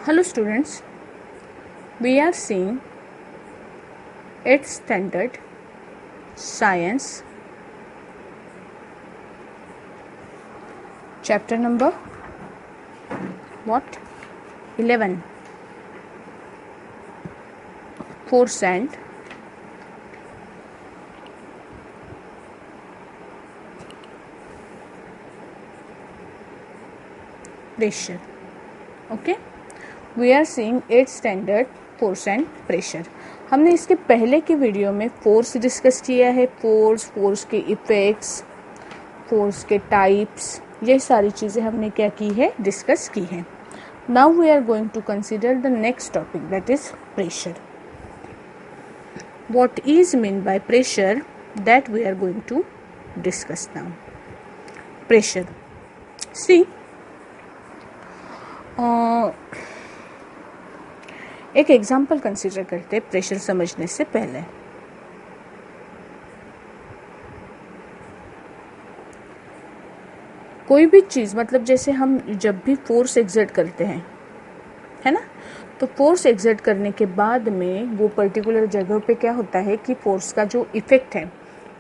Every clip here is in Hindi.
Hello students, we are seeing 8th standard science chapter number what 11 force and pressure. Okay, we are seeing 8th standard force and pressure. हमने इसके पहले की वीडियो में फोर्स डिस्कस किया है, फोर्स के इफेक्ट्स, फोर्स के टाइप्स, ये सारी चीज़ें हमने क्या की है, डिस्कस की है. Now we are going to consider the next topic, that is pressure. What is mean by pressure, that we are going to discuss now. Pressure, see एक एग्जाम्पल कंसिडर करते हैं प्रेशर समझने से पहले. कोई भी चीज़, मतलब जैसे हम जब भी फोर्स एक्सर्ट करते हैं, है ना, तो फोर्स एक्सर्ट करने के बाद में वो पर्टिकुलर जगह पे क्या होता है कि फोर्स का जो इफेक्ट है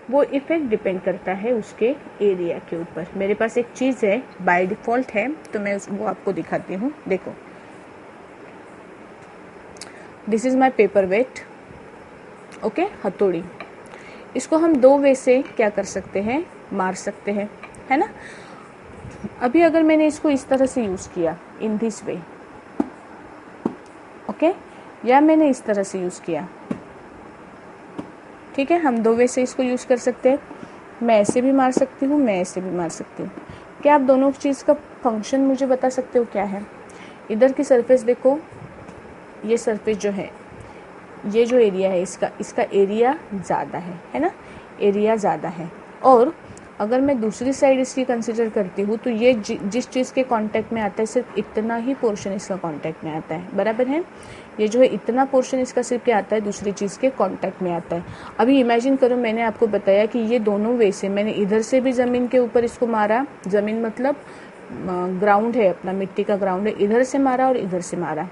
वो इफेक्ट डिपेंड करता है उसके एरिया के ऊपर. मेरे पास एक चीज़ है, बाय डिफ़ॉल्ट है, तो मैं वो आपको दिखाती हूँ. देखो, this is my paperweight. Okay, हथौड़ी. इसको हम दो वे से क्या कर सकते हैं, मार सकते हैं, है ना. अभी अगर मैंने इसको इस तरह से यूज किया, इन दिस वे, ओके, या मैंने इस तरह से यूज किया, ठीक है, हम दो वे से इसको यूज कर सकते हैं. मैं ऐसे भी मार सकती हूँ, मैं ऐसे भी मार सकती हूँ. क्या आप दोनों चीज़ का फंक्शन मुझे बता सकते हो क्या है? इधर की सरफेस देखो, ये सरफेस जो है, ये जो एरिया है इसका एरिया ज़्यादा है ना, एरिया ज़्यादा है. और अगर मैं दूसरी साइड इसकी कंसिडर करती हूँ तो ये जिस चीज़ के कांटेक्ट में आता है सिर्फ इतना ही पोर्शन इसका कांटेक्ट में आता है, बराबर है. ये जो है इतना पोर्शन इसका सिर्फ क्या आता है, दूसरी चीज़ के कांटेक्ट में आता है. अभी इमेजिन करो, मैंने आपको बताया कि ये दोनों वे से, मैंने इधर से भी ज़मीन के ऊपर इसको मारा, ज़मीन मतलब ग्राउंड है अपना, मिट्टी का ग्राउंड है, इधर से मारा और इधर से मारा.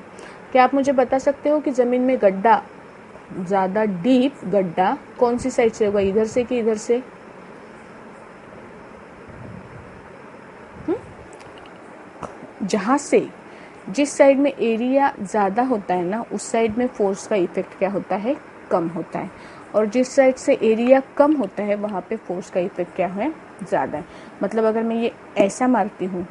क्या आप मुझे बता सकते हो कि ज़मीन में गड्ढा, ज़्यादा डीप गड्ढा कौन सी साइड से होगा, इधर से कि इधर से? जहाँ से, जिस साइड में एरिया ज़्यादा होता है ना, उस साइड में फोर्स का इफेक्ट क्या होता है, कम होता है. और जिस साइड से एरिया कम होता है वहाँ पे फोर्स का इफेक्ट क्या है, ज़्यादा है. मतलब अगर मैं ये ऐसा मारती हूँ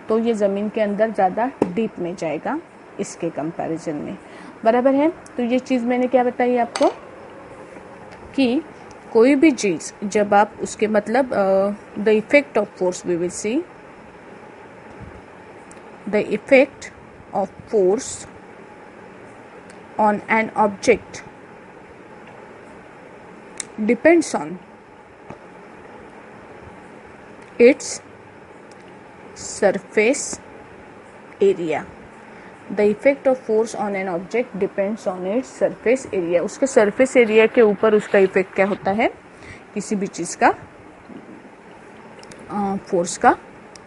तो ये ज़मीन के अंदर ज़्यादा डीप में जाएगा इसके कंपैरिजन में, बराबर है. तो ये चीज़ मैंने क्या बताई आपको कि कोई भी चीज़ जब आप उसके, मतलब the effect of force, we will see the effect of force on an object depends on its surface area. The effect of force on an object depends on its surface area. उसके surface area के ऊपर उसका इफेक्ट क्या होता है, किसी भी चीज़ का फोर्स का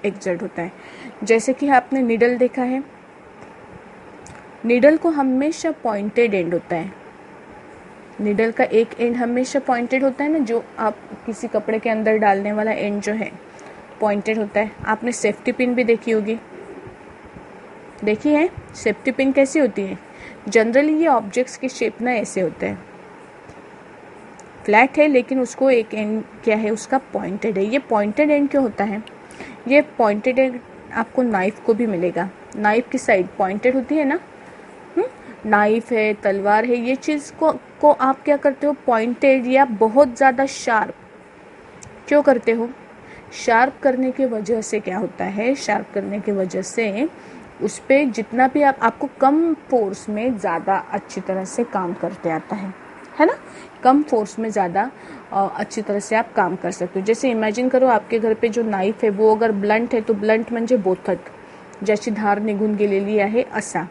एक्सर्ट होता है. जैसे कि आपने नीडल देखा है, नीडल को हमेशा पॉइंटेड एंड होता है. नीडल का एक एंड हमेशा पॉइंटेड होता है ना, जो आप किसी कपड़े के अंदर डालने वाला एंड जो है पॉइंटेड होता है. आपने सेफ्टी पिन भी देखी होगी, देखी है सेफ्टी पिन कैसी होती है? जनरली ये ऑब्जेक्ट्स की शेप ना ऐसे होते हैं, फ्लैट है, लेकिन उसको एक एंड क्या है, उसका पॉइंटेड है. ये पॉइंटेड एंड क्यों होता है? ये पॉइंटेड एंड आपको नाइफ को भी मिलेगा. नाइफ की साइड पॉइंटेड होती है ना, नाइफ है, तलवार है, ये चीज़ को आप क्या करते हो, पॉइंटेड या बहुत ज़्यादा शार्प क्यों करते हो? शार्प करने की वजह से क्या होता है, शार्प करने की वजह से उस पर जितना भी आपको कम फोर्स में ज़्यादा अच्छी तरह से काम करते आता है ना. कम फोर्स में ज़्यादा अच्छी तरह से आप काम कर सकते हो. जैसे इमेजिन करो, आपके घर पे जो नाइफ है वो अगर ब्लंट है, तो ब्लंट म्हणजे बोथट, ज्याची धार निघून गेलेली आहे असा.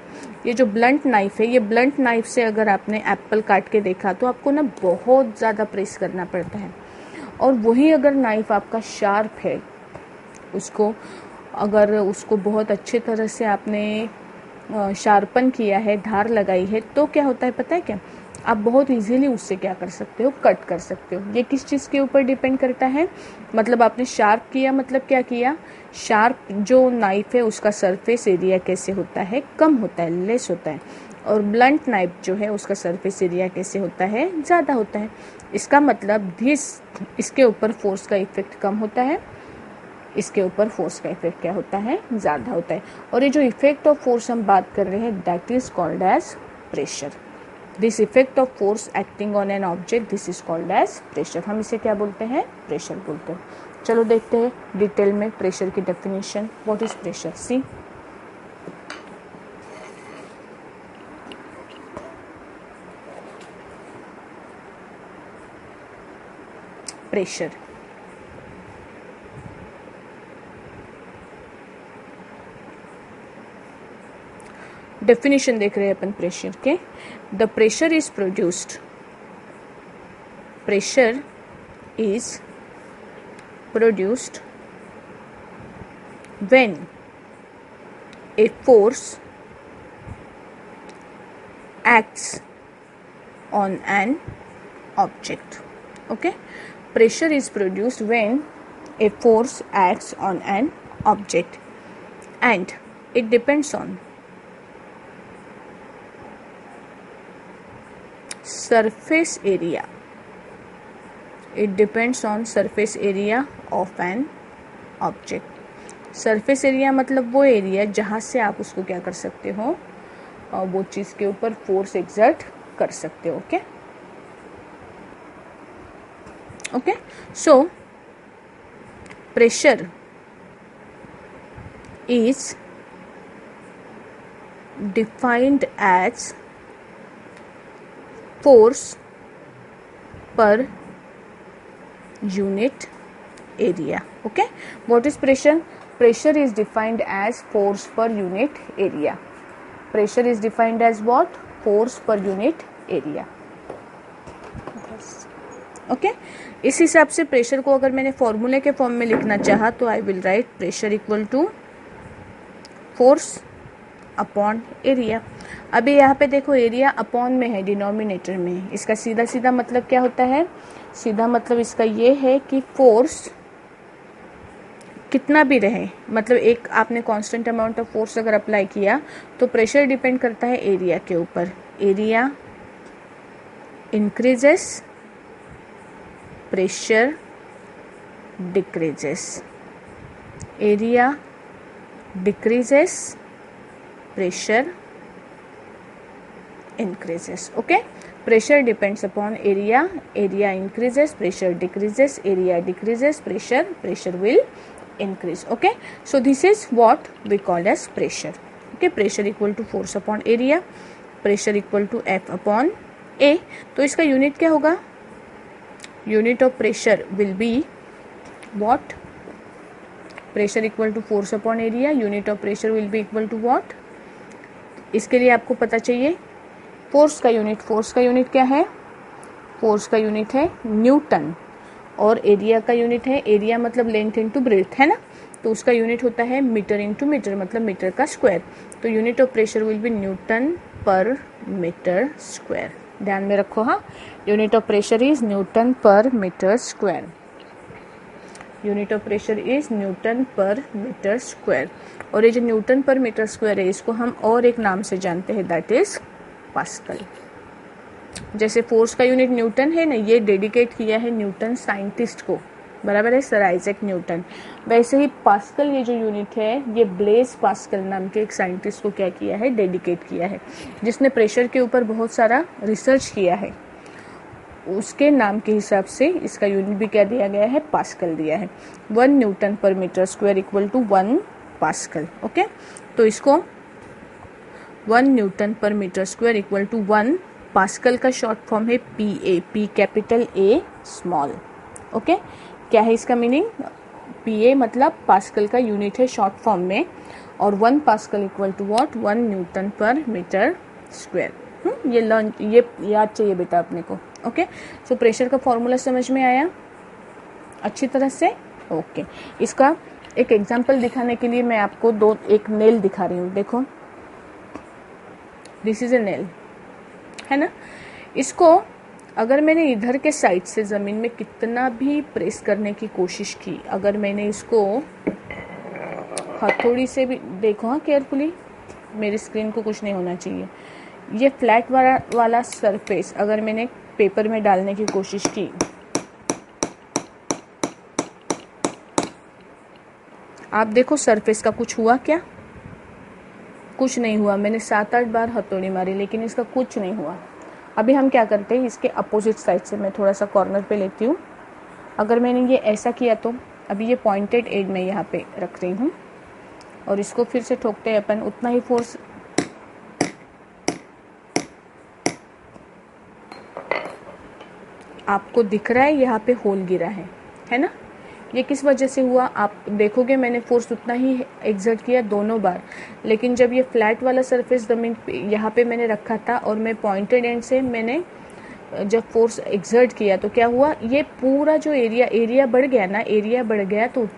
ये जो ब्लंट नाइफ है, ये ब्लंट नाइफ से अगर आपने एप्पल काट के देखा तो आपको ना बहुत ज़्यादा प्रेस करना पड़ता है. और वही अगर नाइफ आपका शार्प है, उसको अगर उसको बहुत अच्छी तरह से आपने शार्पन किया है, धार लगाई है, तो क्या होता है पता है क्या, आप बहुत इजीली उससे क्या कर सकते हो, कट कर सकते हो। ये किस चीज़ के ऊपर डिपेंड करता है, मतलब आपने शार्प किया, मतलब क्या किया, शार्प जो नाइफ है उसका सरफेस एरिया कैसे होता है, कम होता है, लेस होता है, और ब्लंट नाइफ जो है उसका सरफेस एरिया कैसे होता है, ज़्यादा होता है। इसका मतलब इसके ऊपर फोर्स का इफेक्ट कम होता है, इसके ऊपर फोर्स का इफेक्ट क्या होता है, ज़्यादा होता है। और ये जो इफेक्ट ऑफ फोर्स हम बात कर रहे हैं, that is called as pressure. This effect of force acting on an object, this is called as pressure. हम इसे क्या बोलते हैं, प्रेशर बोलते हैं। चलो देखते हैं डिटेल में प्रेशर की definition. What is pressure, see, pressure, definition देख रहे हैं अपन प्रेशर के। The pressure is produced, pressure is produced when a force acts on an object. Okay, pressure is produced when a force acts on an object and it depends on surface area. It depends on surface area of an object. Surface area मतलब वो एरिया जहाँ से आप उसको क्या कर सकते हो, वो चीज़ के ऊपर फोर्स एक्सर्ट कर सकते हो। Okay okay, so pressure is defined as force per unit area. Okay, what is pressure? Pressure is defined as force per unit area. Pressure is defined as what? Force per unit area. Okay, इस हिसाब से प्रेशर को अगर मैंने फॉर्मूले के फॉर्म में लिखना चाहा तो I will write pressure equal to force upon area. अभी यहाँ पे देखो एरिया अपॉन में है, डिनोमिनेटर में। इसका सीधा सीधा मतलब क्या होता है, सीधा मतलब इसका ये है कि फोर्स कितना भी रहे, मतलब एक आपने कांस्टेंट अमाउंट ऑफ फोर्स अगर अप्लाई किया तो प्रेशर डिपेंड करता है एरिया के ऊपर। Area increases, pressure decreases, area decreases, pressure increases. Okay, pressure depends upon area, area increases, pressure decreases, area decreases, pressure will increase. Okay, so this is what we call as pressure. Okay, pressure equal to force upon area, pressure equal to F upon A. तो इसका यूनिट क्या होगा, unit of pressure will be what, pressure equal to force upon area, unit of pressure will be equal to what। इसके लिए आपको पता चाहिए फोर्स का यूनिट, फोर्स का यूनिट क्या है, फोर्स का यूनिट है न्यूटन, और एरिया का यूनिट है, एरिया मतलब लेंथ इनटू ब्रेड्थ है ना, तो उसका यूनिट होता है मीटर इनटू मीटर, मतलब मीटर का स्क्वायर। तो unit of pressure will be newton per metre square. ध्यान में रखो, हाँ, unit of pressure is newton per metre square, unit of pressure is newton per metre square. और ये जो न्यूटन पर मीटर स्क्वायर है इसको हम और एक नाम से जानते हैं, दैट इज पास्कल। जैसे फोर्स का यूनिट न्यूटन है ना, ये डेडिकेट किया है न्यूटन साइंटिस्ट को, बराबर है, सर आइजैक न्यूटन। वैसे ही पास्कल ये जो यूनिट है ये ब्लेज पास्कल नाम के एक साइंटिस्ट को क्या किया है, डेडिकेट किया है, जिसने प्रेशर के ऊपर बहुत सारा रिसर्च किया है। उसके नाम के हिसाब से इसका यूनिट भी क्या दिया गया है, पास्कल दिया है। 1 newton per metre square equal to 1 pascal. Okay, तो इसको 1 newton per metre square equal to 1 pascal का शॉर्ट फॉर्म है PA, P capital A small. Okay, क्या है इसका मीनिंग, PA मतलब पास्कल का यूनिट है शॉर्ट फॉर्म में, और 1 पास्कल इक्वल टू what, 1 newton per metre square. ये याद चाहिए बेटा अपने को। ओके, सो प्रेशर का फॉर्मूला समझ में आया अच्छी तरह से। ओके, इसका एक एग्जांपल दिखाने के लिए मैं आपको एक नेल दिखा रही हूँ। देखो, दिस इज ए नेल, है ना। इसको अगर मैंने इधर के साइड से ज़मीन में कितना भी प्रेस करने की कोशिश की, अगर मैंने इसको हथौड़ी से भी, देखो हाँ केयरफुली, मेरी स्क्रीन को कुछ नहीं होना चाहिए। ये फ्लैट वाला सरफेस अगर मैंने पेपर में डालने की कोशिश की, आप देखो सरफेस का कुछ हुआ क्या? कुछ नहीं हुआ। मैंने 7-8 बार हथौड़ी मारी लेकिन इसका कुछ नहीं हुआ। अभी हम क्या करते हैं, इसके अपोजिट साइड से मैं थोड़ा सा कॉर्नर पे लेती हूँ। अगर मैंने ये ऐसा किया तो अभी ये पॉइंटेड एज मैं यहाँ पे रख रही हूँ और इसको फिर से ठोकते हैं अपन, उतना ही फोर्स। आपको दिख रहा है यहाँ पे होल गिरा है ना। ये किस वजह से हुआ? आप देखोगे मैंने फोर्स उतना ही एक्सर्ट किया दोनों बार, लेकिन जब ये फ्लैट वाला सरफेस ज़मीन यहाँ पे मैंने रखा था और मैं पॉइंटेड एंड से मैंने जब फोर्स एक्सर्ट किया तो क्या हुआ, ये पूरा जो एरिया बढ़ गया ना, एरिया बढ़ गया तो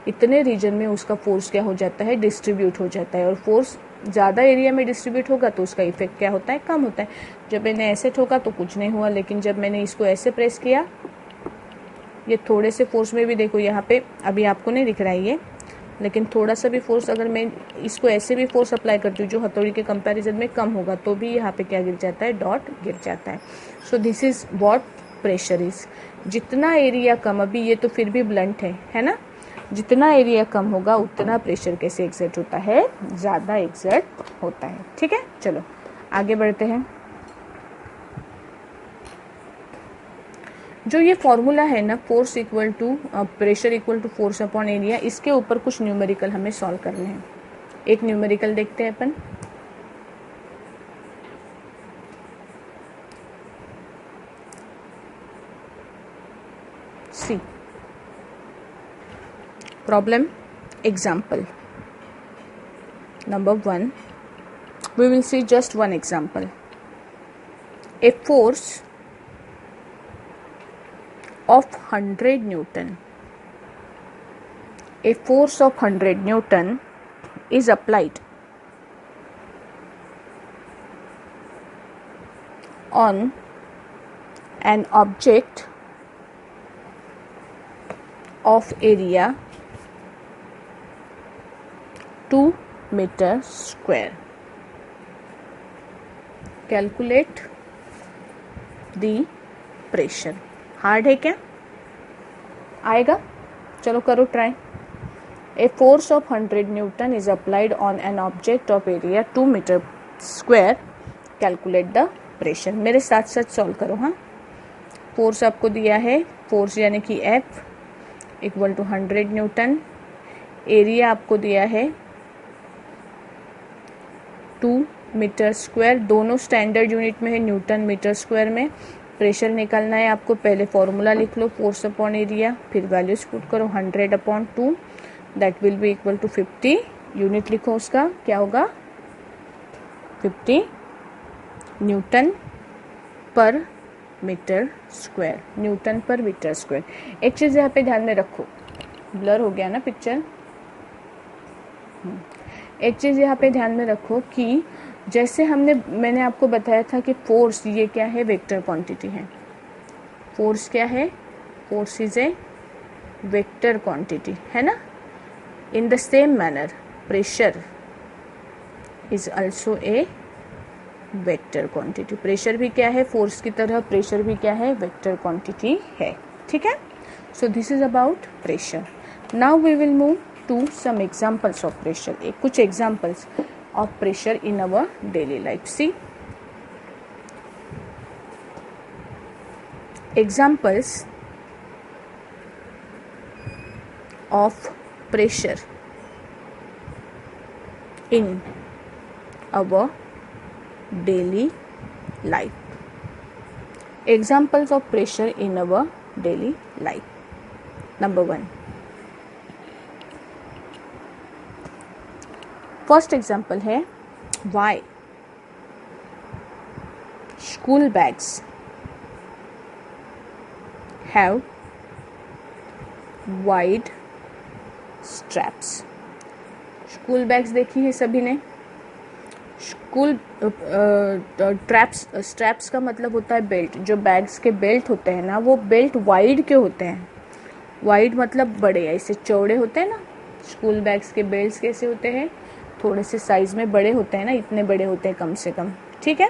इतने रीजन में उसका फोर्स क्या हो जाता है, डिस्ट्रीब्यूट हो जाता है। और फोर्स ज़्यादा एरिया में डिस्ट्रीब्यूट होगा तो उसका इफेक्ट क्या होता है, कम होता है। जब मैंने ऐसे ठोका तो कुछ नहीं हुआ, लेकिन जब मैंने इसको ऐसे प्रेस किया, ये थोड़े से फोर्स में भी देखो यहाँ पे अभी आपको नहीं दिख रहा है ये, लेकिन थोड़ा सा भी फोर्स अगर मैं इसको ऐसे भी फोर्स अप्लाई करती हूँ जो हथौड़ी के कंपैरिजन में कम होगा तो भी यहाँ पे क्या गिर जाता है, डॉट गिर जाता है। So this is what pressure is. जितना एरिया कम, अभी ये तो फिर भी ब्लंट है ना, जितना एरिया कम होगा उतना प्रेशर कैसे एक्सर्ट होता है, ज़्यादा एक्सर्ट होता है। ठीक है, चलो आगे बढ़ते हैं। जो ये फॉर्मूला है ना, force equal to pressure equal to force upon area, इसके ऊपर कुछ न्यूमेरिकल हमें सॉल्व करने हैं। एक न्यूमेरिकल देखते हैं अपन। See problem example number 1, we will see just one example. A force of 100 Newton. A force of 100 Newton is applied on an object of area 2 meter square. Calculate the pressure. Hard है क्या? आएगा? चलो करो try. A force of 100 newton is applied on an object of area 2 metre square. Calculate the pressure. मेरे साथ साथ सॉल्व करो। हाँ, फोर्स आपको दिया है, फोर्स यानी कि F equal to 100 newton. Area आपको दिया है 2 मीटर स्क्वायर, दोनों स्टैंडर्ड यूनिट में है, न्यूटन मीटर स्क्वायर में। प्रेशर निकालना है आपको, पहले फॉर्मूला लिख लो, फोर्स अपॉन एरिया, फिर वैल्यूज पुट करो, 100 upon 2 that will be equal to 50। Unit लिखो उसका, क्या होगा, 50 newton per metre square, newton per metre square. एक चीज़ यहाँ पे ध्यान में रखो, ब्लर हो गया ना पिक्चर। एक चीज़ यहाँ पे ध्यान में रखो कि जैसे मैंने आपको बताया था कि फोर्स ये क्या है, वेक्टर क्वांटिटी है। फोर्स क्या है, force is a vector quantity, है ना। In the same manner pressure is also a vector quantity. Pressure भी क्या है, फोर्स की तरह प्रेशर भी क्या है, वेक्टर क्वांटिटी है। ठीक है, so this is about pressure. Now we will move to some examples of pressure. कुछ examples of pressure in our daily life. See, examples of pressure in our daily life. Examples of pressure in our daily life. Number 1. First example है, why school bags have wide straps. School bags देखी है सभी ने, स्कूल स्ट्रैप्स का मतलब होता है बेल्ट। जो बैग्स के बेल्ट होते हैं ना, वो बेल्ट वाइड के होते हैं। वाइड मतलब बड़े, ऐसे चौड़े होते हैं ना। स्कूल बैग्स के बेल्ट कैसे होते हैं, थोड़े से साइज में बड़े होते हैं ना, इतने बड़े होते हैं कम से कम, ठीक है।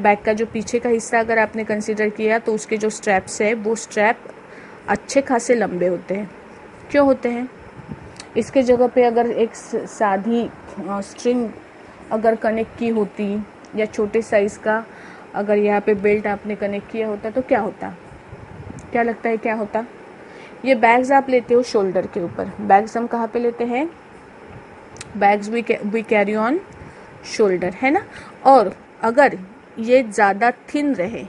बैग का जो पीछे का हिस्सा अगर आपने कंसीडर किया तो उसके जो स्ट्रैप्स है वो स्ट्रैप अच्छे खासे लंबे होते हैं। क्यों होते हैं? इसके जगह पे अगर एक सादी स्ट्रिंग अगर कनेक्ट की होती, या छोटे साइज का अगर यहाँ पे बेल्ट आपने कनेक्ट किया होता तो क्या होता? क्या लगता है क्या होता? ये बैग्स आप लेते हो शोल्डर के ऊपर। बैग्स हम कहाँ पे लेते हैं? Bags we carry on shoulder, है ना। और अगर ये ज़्यादा थिन रहे,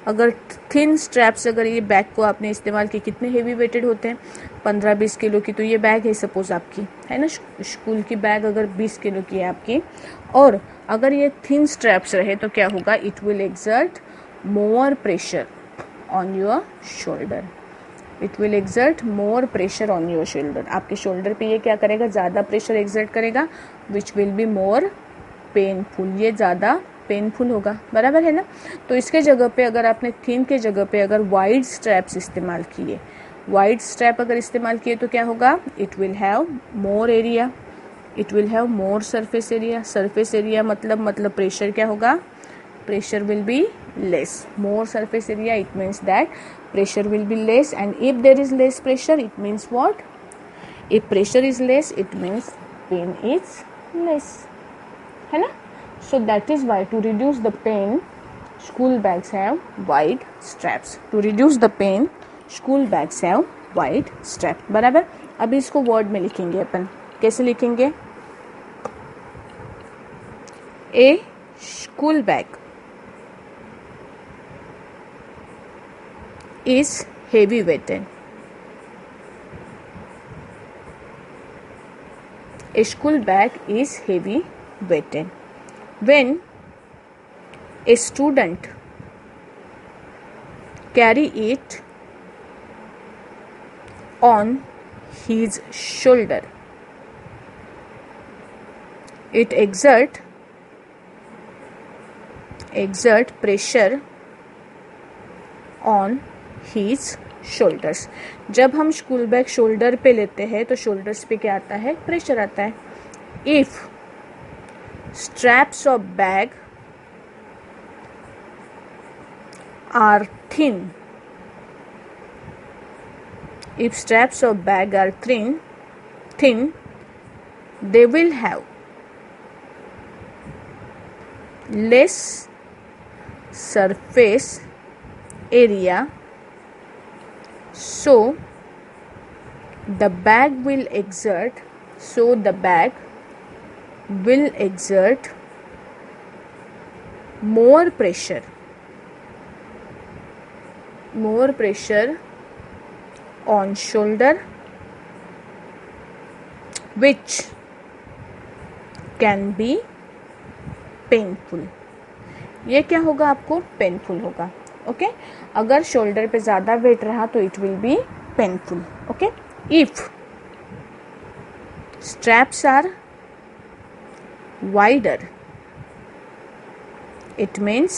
अगर थिन स्ट्रैप्स, अगर ये बैग को आपने इस्तेमाल की, कितने हेवी वेटेड होते हैं? 15-20 किलो की तो ये बैग है सपोज आपकी, है ना। स्कूल की बैग अगर 20 किलो की है आपकी, और अगर ये थिन स्ट्रैप्स रहे तो क्या होगा? It will exert more pressure on your shoulder. It will exert more pressure on your shoulder. आपके शोल्डर पे ये क्या करेगा? ज़्यादा प्रेशर एक्सर्ट करेगा, which will be more painful. ये ज़्यादा पेनफुल होगा, बराबर है ना। तो इसके जगह पे अगर आपने थिन के जगह पे अगर वाइड स्ट्रैप्स इस्तेमाल किए, वाइड स्ट्रैप अगर इस्तेमाल किए तो क्या होगा? It will have more area, it will have more surface area. Surface area मतलब प्रेशर क्या होगा? Pressure will be less. More surface area, it means that pressure will be less, and if there is less pressure, it means what? If pressure is less, it means pain is less, है ना। So that is why to reduce the pain, school bags have wide straps. To reduce the pain, school bags have wide strap. बराबर। अभी इसको वर्ड में लिखेंगे अपन। कैसे लिखेंगे? A school bag is heavy weighted. A school bag is heavy weighted. When a student carry it on his shoulder, it exert pressure on his shoulders. जब हम स्कूल बैग शोल्डर पे लेते हैं तो शोल्डर्स पे क्या आता है? प्रेशर आता है। If straps of bag are thin, if straps of bag are thin, they will have less surface area, so the bag will exert more pressure on shoulder, which can be painful. ये क्या होगा? आपको पेनफुल होगा। ओके अगर शोल्डर पे ज़्यादा वेट रहा तो it will be painful. Okay if straps are wider, it means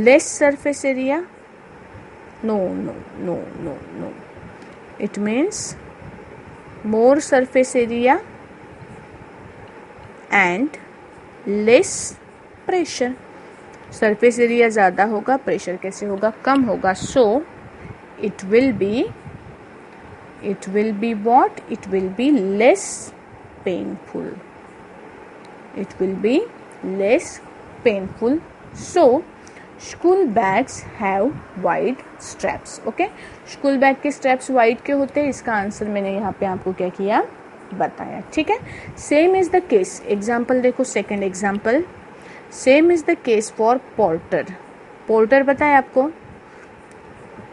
less surface area. No, it means more surface area and less pressure. surface area ज़्यादा होगा, प्रेशर कैसे होगा? कम होगा। so it will be what? It will be less painful. It will be less painful. So school bags have wide straps. Okay, school bag के straps wide क्यों होते हैं? इसका आंसर मैंने यहाँ पे आपको क्या किया? बताया। ठीक है। Same is the case, example देखो, second example, same is the case for porter. Porter पता है आपको?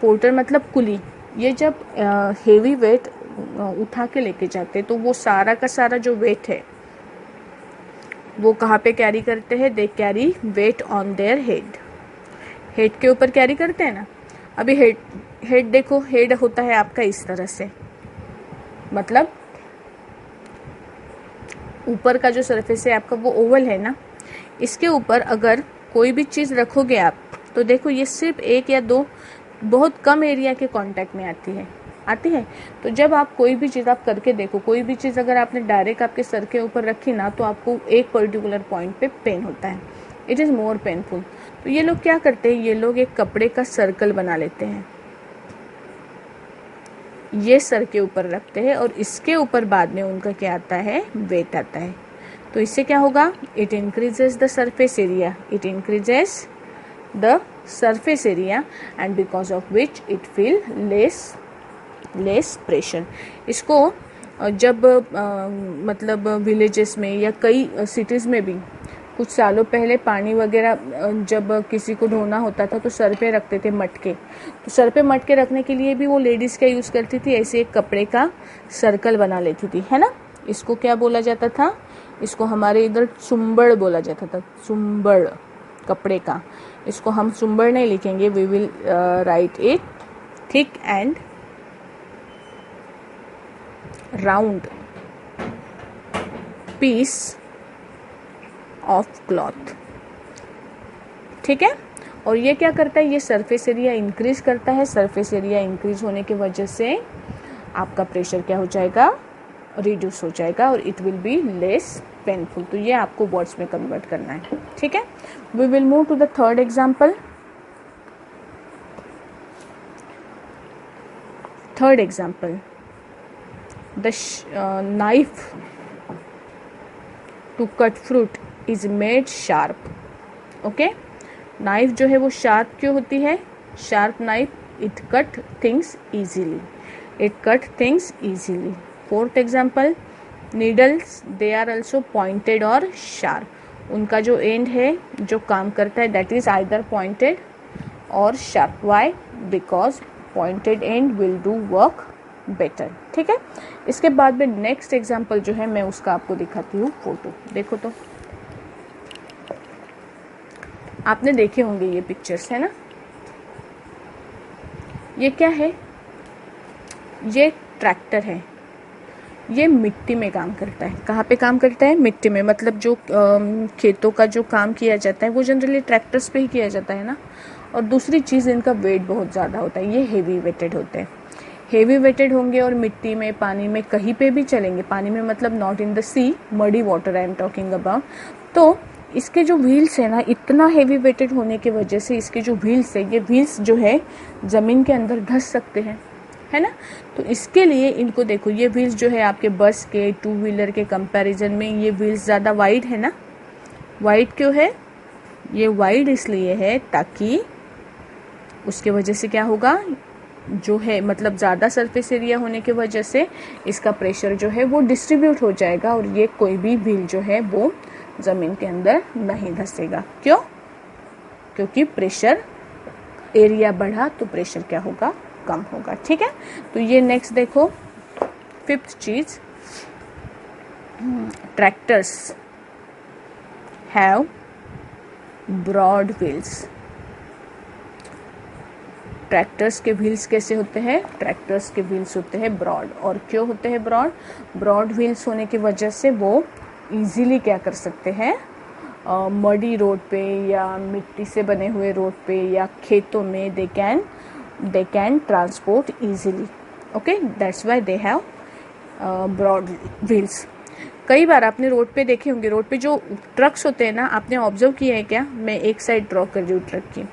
पोर्टर मतलब कुली। ये जब हेवी वेट उठा के लेके जाते तो वो सारा का सारा जो वेट है वो कहाँ पे कैरी करते हैं? They carry weight on their head. Head के ऊपर कैरी करते हैं ना। अभी हेड देखो, हेड होता है आपका इस तरह से, मतलब ऊपर का जो सरफेस है आपका वो ओवल है ना, इसके ऊपर अगर कोई भी चीज़ रखोगे आप तो देखो ये सिर्फ एक या दो बहुत कम एरिया के कांटेक्ट में आती है। तो जब आप कोई भी चीज़ आप करके देखो, कोई भी चीज़ अगर आपने डायरेक्ट आपके सर के ऊपर रखी ना तो आपको एक पर्टिकुलर पॉइंट पे पेन होता है, इट इज़ मोर पेनफुल। तो ये लोग क्या करते हैं, ये लोग एक कपड़े का सर्कल बना लेते हैं, ये सर के ऊपर रखते हैं और इसके ऊपर बाद में उनका क्या आता है, वेट आता है। तो इससे क्या होगा, it increases the surface area, it increases the surface area and because of which it feel less pressure। इसको जब मतलब विलेजेस में या कई सिटीज़ में भी कुछ सालों पहले पानी वगैरह जब किसी को ढोना होता था तो सर पे रखते थे मटके, तो सर पे मटके रखने के लिए भी वो लेडीज़ क्या यूज़ करती थी, ऐसे एक कपड़े का सर्कल बना लेती थी, है ना। इसको क्या बोला जाता था, इसको हमारे इधर चुम्बड़ बोला जाता था, चुम्बड़ कपड़े का। इसको हम चुम्बड़ नहीं लिखेंगे, we will write it thick and round piece of cloth, ठीक है। और ये क्या करता है, ये सरफेस एरिया इंक्रीज करता है। सरफेस एरिया इंक्रीज होने की वजह से आपका प्रेशर क्या हो जाएगा, रिड्यूस हो जाएगा और it will be less painful. तो ये आपको वर्ड्स में कन्वर्ट करना है, ठीक है। We will move to the third example. Third example, the knife to cut fruit is made sharp. Okay, knife जो है वो शार्प क्यों होती है, sharp knife, it cut things easily, it cut things easily. Fourth example, needles they are also pointed और शार्प, उनका जो एंड है जो काम करता है दैट इज आइदर पॉइंटेड और sharp. Why, because pointed end will do work better, ठीक है। इसके बाद में नेक्स्ट एग्जाम्पल जो है मैं उसका आपको दिखाती हूँ फोटो। देखो तो आपने देखे होंगे ये पिक्चर्स, है ना। ये क्या है, ये ट्रैक्टर है, ये मिट्टी में काम करता है। कहाँ पे काम करता है, मिट्टी में। मतलब जो खेतों का जो काम किया जाता है वो जनरली ट्रैक्टर्स पे ही किया जाता है ना। और दूसरी चीज़, इनका वेट बहुत ज़्यादा होता है, ये हेवी वेटेड होते हैं, हेवी वेटेड होंगे और मिट्टी में, पानी में, कहीं पे भी चलेंगे। पानी में मतलब not in the sea, muddy water I am talking about. तो इसके जो व्हील्स है ना, इतना हेवी वेटेड होने की वजह से इसके जो व्हील्स है, ये व्हील्स जो है ज़मीन के अंदर धंस सकते हैं, है ना। तो इसके लिए इनको देखो, ये व्हील्स जो है आपके बस के, टू व्हीलर के कंपैरिजन में ये व्हील्स ज़्यादा वाइड है ना। वाइड क्यों है, ये वाइड इसलिए है ताकि उसके वजह से क्या होगा, जो है मतलब ज़्यादा सरफेस एरिया होने की वजह से इसका प्रेशर जो है वो डिस्ट्रीब्यूट हो जाएगा और ये कोई भी व्हील जो है वो ज़मीन के अंदर नहीं धंसेगा। क्यों, क्योंकि प्रेशर एरिया बढ़ा तो प्रेशर क्या होगा, कम होगा, ठीक है। तो ये नेक्स्ट देखो, फिफ्थ चीज, tractors have broad wheels. Tractors के व्हील्स कैसे होते हैं, ट्रैक्टर्स के व्हील्स होते हैं ब्रॉड। और क्यों होते हैं ब्रॉड, ब्रॉड व्हील्स होने की वजह से वो इजीली क्या कर सकते हैं, मडी रोड पे या मिट्टी से बने हुए रोड पे या खेतों में they can transport easily. Okay, that's why they have broad wheels. कई बार आपने रोड पे देखे होंगे, रोड पे जो ट्रक्स होते हैं ना, आपने ऑब्जर्व किया है क्या, मैं एक साइड ड्रॉ कर रही हूँ ट्रक की।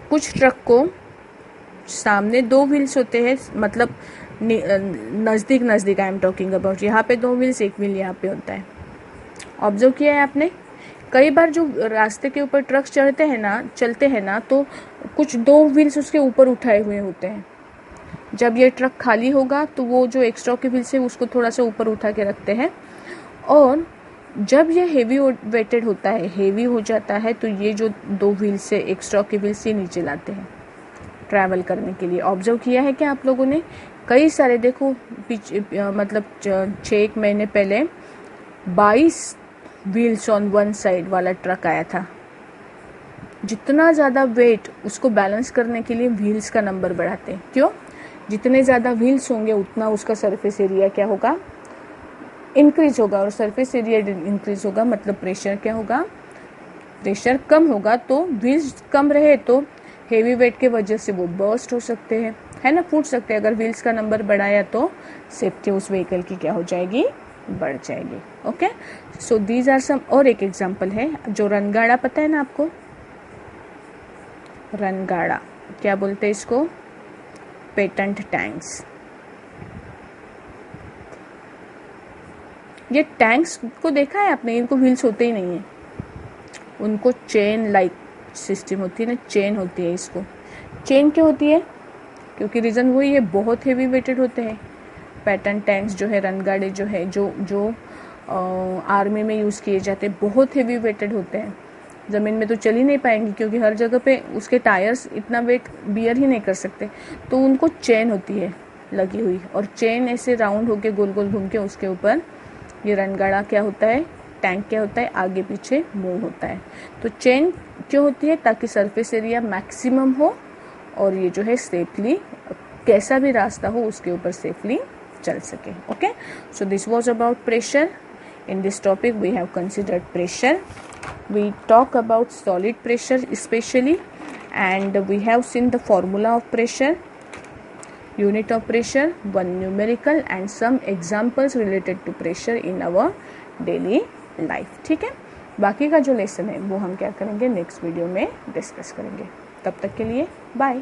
कुछ ट्रक को सामने दो व्हील्स होते हैं, मतलब नज़दीक आई एम टॉकिंग अबाउट, यहाँ पे दो व्हील्स, एक व्हील यहाँ पे होता है। ऑब्जर्व किया है आपने। कई बार जो रास्ते के ऊपर ट्रक्स चलते हैं ना तो कुछ दो व्हील्स उसके ऊपर उठाए हुए होते हैं। जब ये ट्रक खाली होगा तो वो जो एक्स्ट्रा के व्हील्स है उसको थोड़ा सा ऊपर उठा के रखते हैं, और जब ये हेवी वेटेड होता है, हेवी हो जाता है, तो ये जो दो व्हील्स है, एक्स्ट्रा के व्हील्स, ये नीचे लाते हैं ट्रैवल करने के लिए। ऑब्जर्व किया है क्या आप लोगों ने, कई सारे देखो मतलब 6 महीने पहले 22 व्हील्स ऑन वन साइड वाला ट्रक आया था। जितना ज़्यादा वेट, उसको बैलेंस करने के लिए व्हील्स का नंबर बढ़ाते हैं। क्यों, जितने ज़्यादा व्हील्स होंगे उतना उसका सरफेस एरिया क्या होगा, इंक्रीज होगा और सरफेस एरिया इंक्रीज होगा, मतलब प्रेशर क्या होगा, प्रेशर कम होगा। तो व्हील्स कम रहे तो हेवी वेट के वजह से वो बर्स्ट हो सकते हैं, है ना, फूट सकते हैं। अगर व्हील्स का नंबर बढ़ाया तो सेफ्टी उस व्हीकल की क्या हो जाएगी, बढ़ जाएगी। Okay, so these are some. और एक एग्जांपल है जो रनगाड़ा, पता है ना आपको, रनगाड़ा क्या बोलते हैं इसको, पेटेंट टैंक्स। ये टैंक्स को देखा है आपने, इनको व्हील्स होते ही नहीं है, उनको चेन लाइक सिस्टम होती है ना, चेन होती है। इसको चेन क्यों होती है, क्योंकि रीज़न वही है, बहुत हेवी वेटेड होते हैं। पैटर्न टैंक्स जो है, रनगाड़े जो है, जो आर्मी में यूज़ किए जाते हैं, बहुत हेवी वेटेड होते हैं। ज़मीन में तो चल ही नहीं पाएंगे क्योंकि हर जगह पे उसके टायर्स इतना वेट बियर ही नहीं कर सकते। तो उनको चेन होती है लगी हुई, और चेन ऐसे राउंड होके गोल गोल घूम के उसके ऊपर ये रनगाड़ा क्या होता है, टैंक क्या होता है, आगे पीछे मूव होता है। तो चेन क्यों होती है, ताकि सरफेस एरिया मैक्सिमम हो और ये जो है सेफली, कैसा भी रास्ता हो उसके ऊपर सेफली चल सके। Okay, so this was about pressure. In this topic we have considered pressure. We talk about solid pressure especially, and we have seen the formula of pressure, unit of pressure, one numerical and some examples related to pressure in our daily life. ठीक है, बाकी का जो लेसन है वो हम क्या करेंगे, नेक्स्ट वीडियो में डिस्कस करेंगे। तब तक के लिए बाय।